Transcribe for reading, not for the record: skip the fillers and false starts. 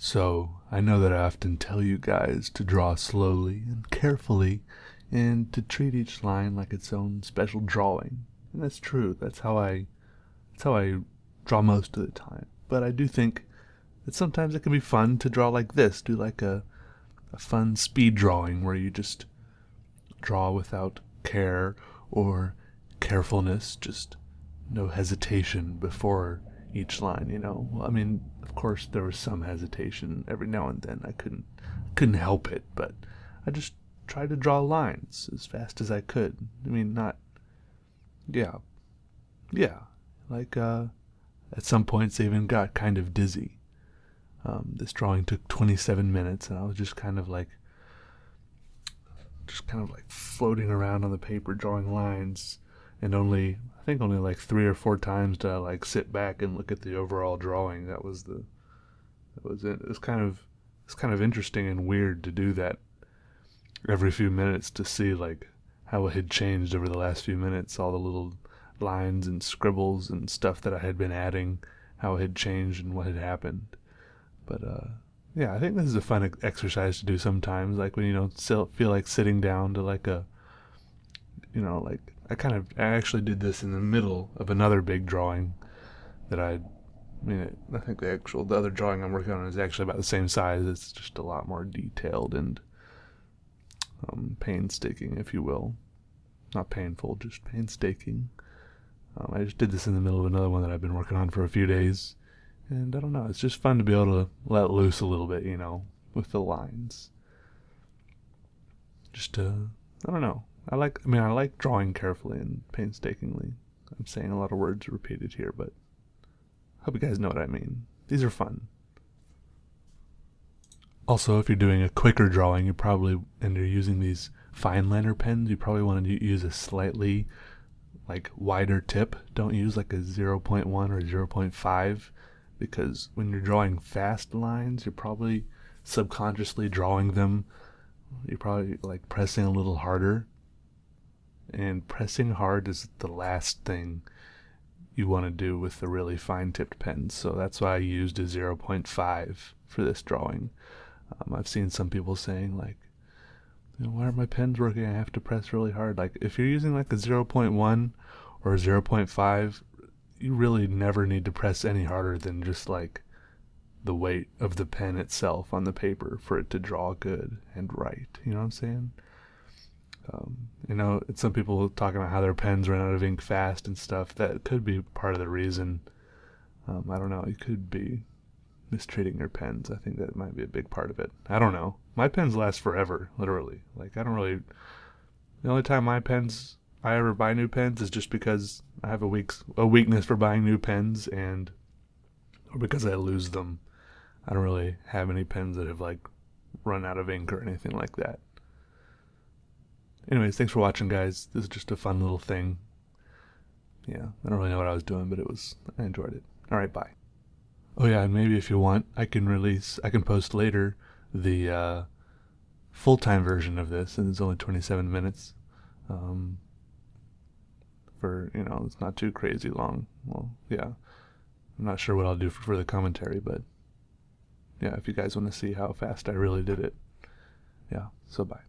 So, I know that I often tell you guys to draw slowly and carefully and to treat each line like its own special drawing. And that's true. That's how I draw most of the time. But I do think that sometimes it can be fun to draw like this, do like a fun speed drawing where you just draw without care or carefulness, just no hesitation before each line. Well, I mean, of course there was some hesitation every now and then. I couldn't help it, but I just tried to draw lines as fast as I could. I mean, not yeah. Yeah. Like at some points I even got kind of dizzy. This drawing took 27 minutes and I was just kind of like floating around on the paper drawing lines, and I think only like 3 or 4 times did I like sit back and look at the overall drawing. That was it. It's kind of interesting and weird to do that every few minutes, to see like how it had changed over the last few minutes, all the little lines and scribbles and stuff that I had been adding, how it had changed and what had happened. But yeah, I think this is a fun exercise to do sometimes, like when you don't feel like sitting down to like like I actually did this in the middle of another big drawing that I think the other drawing I'm working on is actually about the same size. It's just a lot more detailed and painstaking, if you will. Not painful, just painstaking. I just did this in the middle of another one that I've been working on for a few days. And I don't know, it's just fun to be able to let loose a little bit, with the lines. I don't know. I like drawing carefully and painstakingly. I'm saying a lot of words repeated here, but I hope you guys know what I mean. These are fun. Also, if you're doing a quicker drawing, and you're using these fine liner pens, you probably want to use a slightly like wider tip. Don't use like a 0.1 or 0.5, because when you're drawing fast lines, you're probably subconsciously drawing them. You're probably like pressing a little harder, and pressing hard is the last thing you want to do with the really fine tipped pens. So that's why I used a 0.5 for this drawing. I've seen some people saying like, why are my pens working? I have to press really hard. Like if you're using like a 0.1 or a 0.5, you really never need to press any harder than just like the weight of the pen itself on the paper for it to draw good and right. You know what I'm saying? It's some people talking about how their pens run out of ink fast and stuff. That could be part of the reason. I don't know. You could be mistreating your pens. I think that might be a big part of it. I don't know. My pens last forever, literally. Like the only time I ever buy new pens is just because I have a weakness for buying new pens, or because I lose them. I don't really have any pens that have like run out of ink or anything like that. Anyways, thanks for watching, guys. This is just a fun little thing. Yeah, I don't really know what I was doing, but I enjoyed it. Alright, bye. Oh yeah, and maybe if you want, I can post later the full-time version of this, and it's only 27 minutes. It's not too crazy long. Well, yeah. I'm not sure what I'll do for the commentary, but yeah, if you guys want to see how fast I really did it. Yeah, so bye.